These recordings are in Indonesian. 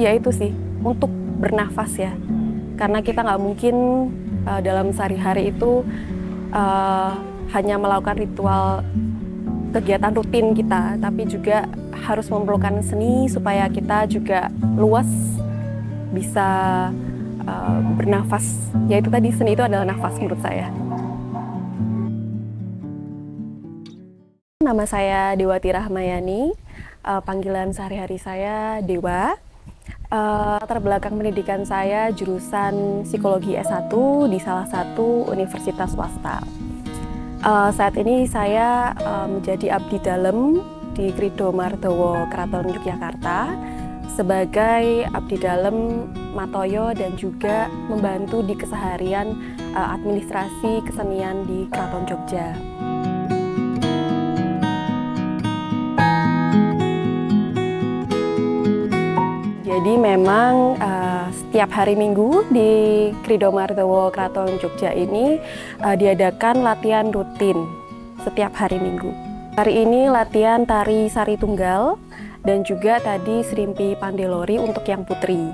ya itu sih, untuk bernafas ya. Karena kita nggak mungkin dalam sehari-hari itu hanya melakukan ritual kegiatan rutin kita, tapi juga harus memerlukan seni supaya kita juga luas bisa bernafas. Yaitu tadi, seni itu adalah nafas menurut saya. Nama saya Dewati Rahmayani, panggilan sehari-hari saya Dewa. Latar belakang pendidikan saya jurusan psikologi S1 di salah satu universitas swasta. Saat ini saya menjadi abdi dalem di Krido Mardawa Kraton Yogyakarta sebagai abdi dalem Matoyo dan juga membantu di keseharian administrasi kesenian di Kraton Jogja. Jadi memang setiap hari Minggu di Krido Mardawa Kraton Jogja ini diadakan latihan rutin setiap hari Minggu. Hari ini latihan tari sari tunggal dan juga tadi Srimpi Pandelori untuk yang putri.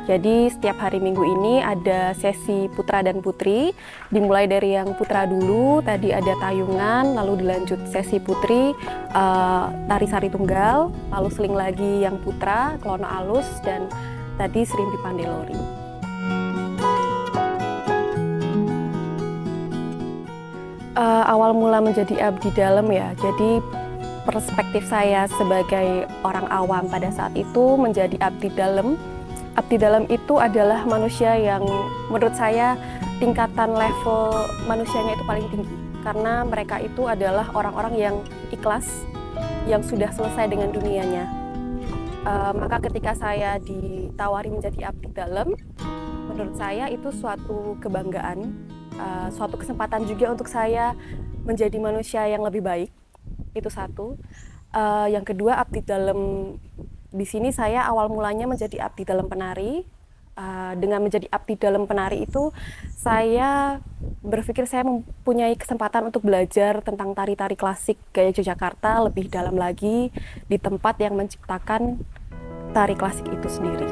Jadi setiap hari Minggu ini ada sesi putra dan putri, dimulai dari yang putra dulu, tadi ada tayungan, lalu dilanjut sesi putri, tari sari tunggal, lalu seling lagi yang putra, klono alus, dan tadi Srimpi Pandelori. Awal mula menjadi abdi dalem ya, jadi perspektif saya sebagai orang awam pada saat itu menjadi abdi dalem. Abdi dalem itu adalah manusia yang menurut saya tingkatan level manusianya itu paling tinggi. Karena mereka itu adalah orang-orang yang ikhlas, yang sudah selesai dengan dunianya. Maka ketika saya ditawari menjadi abdi dalem, menurut saya itu suatu kebanggaan, suatu kesempatan juga untuk saya menjadi manusia yang lebih baik. Itu satu. Yang kedua, abdi dalem di sini saya awal mulanya menjadi abdi dalem penari. Dengan menjadi abdi dalem penari itu saya berpikir saya mempunyai kesempatan untuk belajar tentang tari-tari klasik gaya Yogyakarta lebih dalam lagi di tempat yang menciptakan tari klasik itu sendiri.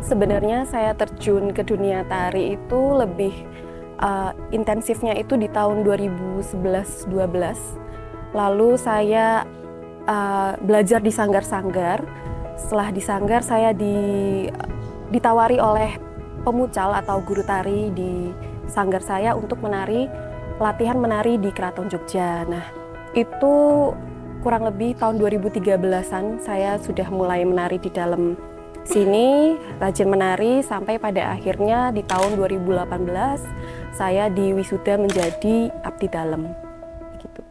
Sebenarnya saya terjun ke dunia tari itu lebih intensifnya itu di tahun 2011-12. Lalu saya belajar di sanggar-sanggar. Setelah di sanggar saya ditawari oleh pemucal atau guru tari di sanggar saya untuk latihan menari di Kraton Jogja. Nah, itu kurang lebih tahun 2013-an saya sudah mulai menari di dalam sini, rajin menari sampai pada akhirnya di tahun 2018 saya diwisuda menjadi abdi dalem. Gitu.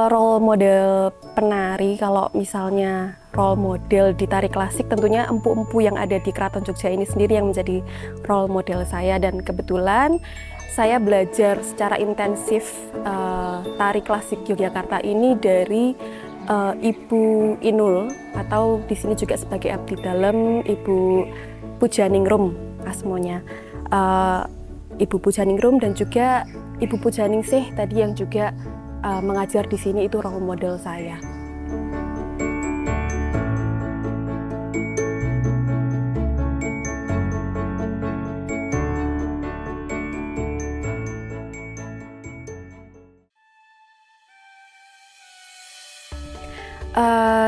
Role model penari, kalau misalnya role model di tari klasik tentunya empu-empu yang ada di Kraton Jogja ini sendiri yang menjadi role model saya, dan kebetulan saya belajar secara intensif tari klasik Yogyakarta ini dari Ibu Inul, atau di sini juga sebagai abdi dalem Ibu Pujaningrum asmonya. Ibu Pujaningrum dan juga Ibu Pujaningsih tadi yang juga mengajar di sini, itu role model saya.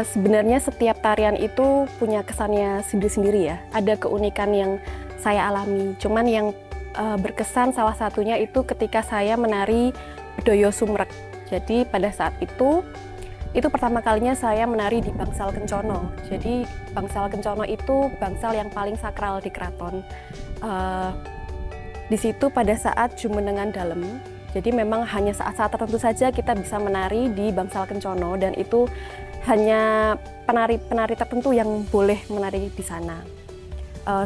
Sebenarnya setiap tarian itu punya kesannya sendiri-sendiri ya. Ada keunikan yang saya alami. Cuman yang berkesan salah satunya itu ketika saya menari Bedoyo Sumrek. Jadi pada saat itu pertama kalinya saya menari di Bangsal Kencono. Jadi Bangsal Kencono itu bangsal yang paling sakral di keraton. Di situ pada saat Jumenengan Dalem. Jadi memang hanya saat-saat tertentu saja kita bisa menari di Bangsal Kencono, dan itu hanya penari-penari tertentu yang boleh menari di sana.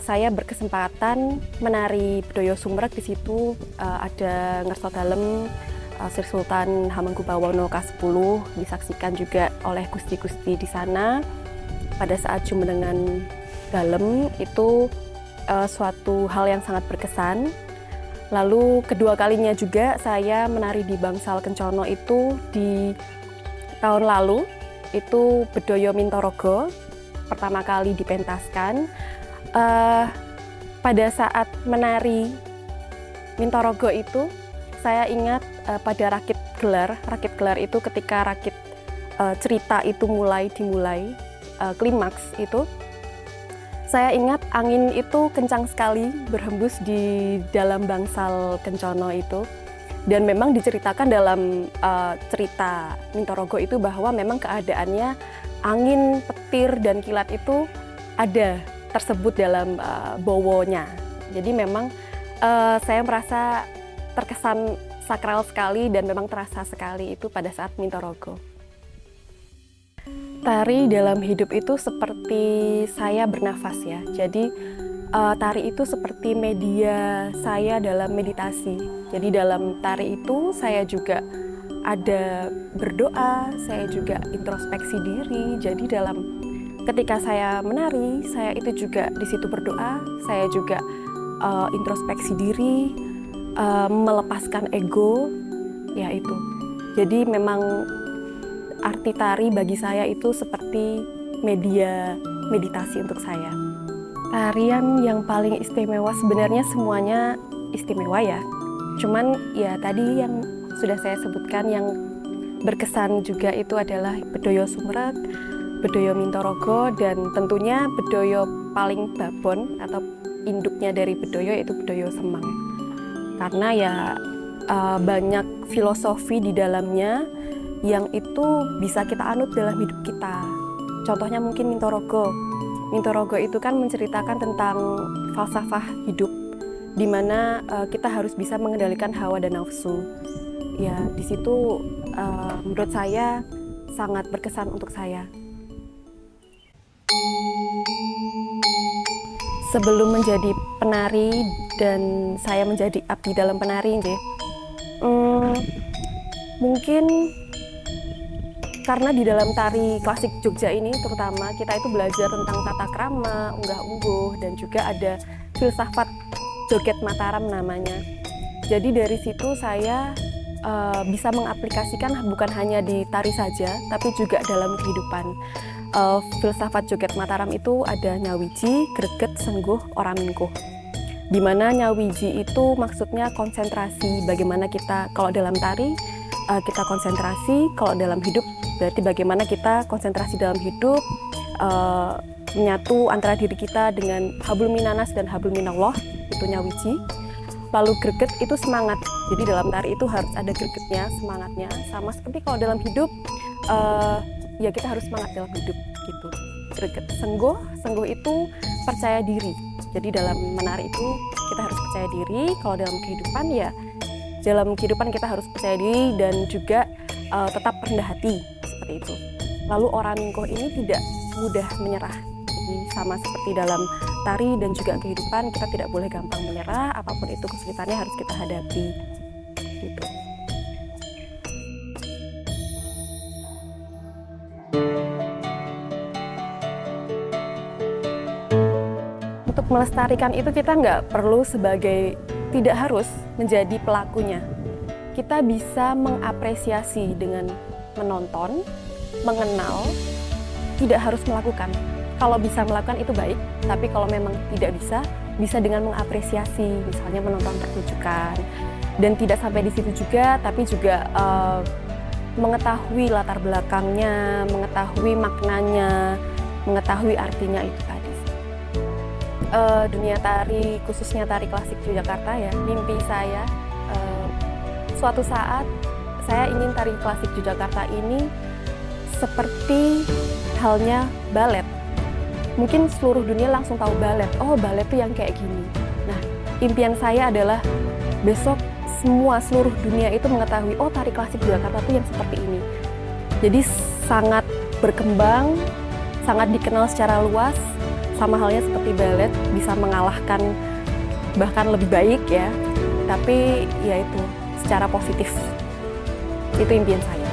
Saya berkesempatan menari Bedoyo Sumrek. Di situ ada Ngerso Dalem, Sri Sultan Hamengkubuwono ke-10, disaksikan juga oleh gusti-gusti di sana. Pada saat Jumenengan Dalem itu suatu hal yang sangat berkesan. Lalu kedua kalinya juga saya menari di Bangsal Kencono itu di tahun lalu, itu Bedoyo Mintorogo, pertama kali dipentaskan. Pada saat menari Mintorogo itu, saya ingat pada rakit gelar itu ketika rakit cerita itu dimulai, klimaks itu, saya ingat angin itu kencang sekali berhembus di dalam Bangsal Kencono itu. Dan memang diceritakan dalam cerita Mintorogo itu bahwa memang keadaannya angin, petir, dan kilat itu ada tersebut dalam bowonya. Jadi memang saya merasa terkesan sakral sekali dan memang terasa sekali itu pada saat Mintorogo. Tari dalam hidup itu seperti saya bernafas ya. Jadi tari itu seperti media saya dalam meditasi. Jadi dalam tari itu saya juga ada berdoa, saya juga introspeksi diri. Jadi ketika saya menari, saya itu juga di situ berdoa, saya juga introspeksi diri, melepaskan ego, ya itu. Jadi memang arti tari bagi saya itu seperti media meditasi untuk saya. Tarian yang paling istimewa sebenarnya semuanya istimewa ya. Cuman ya tadi yang sudah saya sebutkan yang berkesan juga itu adalah Bedoyo Sumrek, Bedoyo Mintorogo, dan tentunya Bedoyo paling babon atau induknya dari Bedoyo yaitu Bedoyo Semang. Karena ya banyak filosofi di dalamnya yang itu bisa kita anut dalam hidup kita. Contohnya mungkin Mintorogo. Mintorogo itu kan menceritakan tentang falsafah hidup, di mana kita harus bisa mengendalikan hawa dan nafsu. Ya, di situ menurut saya sangat berkesan untuk saya. Sebelum menjadi penari dan saya menjadi abdi dalam penari, mungkin karena di dalam tari klasik Jogja ini terutama kita itu belajar tentang tata krama, unggah-ungguh, dan juga ada filsafat joget Mataram namanya. Jadi dari situ saya bisa mengaplikasikan bukan hanya di tari saja, tapi juga dalam kehidupan. Filsafat joget Mataram itu ada nyawiji, greget, sengguh, oramingkuh. Di mana nyawiji itu maksudnya konsentrasi, bagaimana kita kalau dalam tari kita konsentrasi, kalau dalam hidup berarti bagaimana kita konsentrasi dalam hidup, menyatu antara diri kita dengan hablum minanas dan hablum minallah, itu nyawiji. Lalu greget itu semangat, jadi dalam tari itu harus ada gregetnya, semangatnya. Sama seperti kalau dalam hidup, ya kita harus semangat dalam hidup gitu. Greget. Sengguh itu percaya diri, jadi dalam menari itu kita harus percaya diri. Kalau dalam kehidupan ya dalam kehidupan kita harus percaya diri dan juga tetap rendah hati, seperti itu. Lalu oramingkuh ini tidak mudah menyerah. Jadi sama seperti dalam tari dan juga kehidupan, kita tidak boleh gampang menyerah, apapun itu kesulitannya harus kita hadapi. Gitu. Untuk melestarikan itu kita nggak perlu tidak harus menjadi pelakunya. Kita bisa mengapresiasi dengan menonton, mengenal, tidak harus melakukan. Kalau bisa melakukan itu baik, tapi kalau memang tidak bisa dengan mengapresiasi, misalnya menonton pertunjukan. Dan tidak sampai di situ juga, tapi juga mengetahui latar belakangnya, mengetahui maknanya, mengetahui artinya itu tadi. Dunia tari, khususnya tari klasik Yogyakarta ya, mimpi saya suatu saat saya ingin tari klasik Yogyakarta ini seperti halnya balet. Mungkin seluruh dunia langsung tahu balet, oh balet itu yang kayak gini. Nah, impian saya adalah besok seluruh dunia itu mengetahui, oh tari klasik Yogyakarta itu yang seperti ini. Jadi sangat berkembang, sangat dikenal secara luas, sama halnya seperti balet, bisa mengalahkan bahkan lebih baik ya. Tapi ya itu, secara positif, itu impian saya.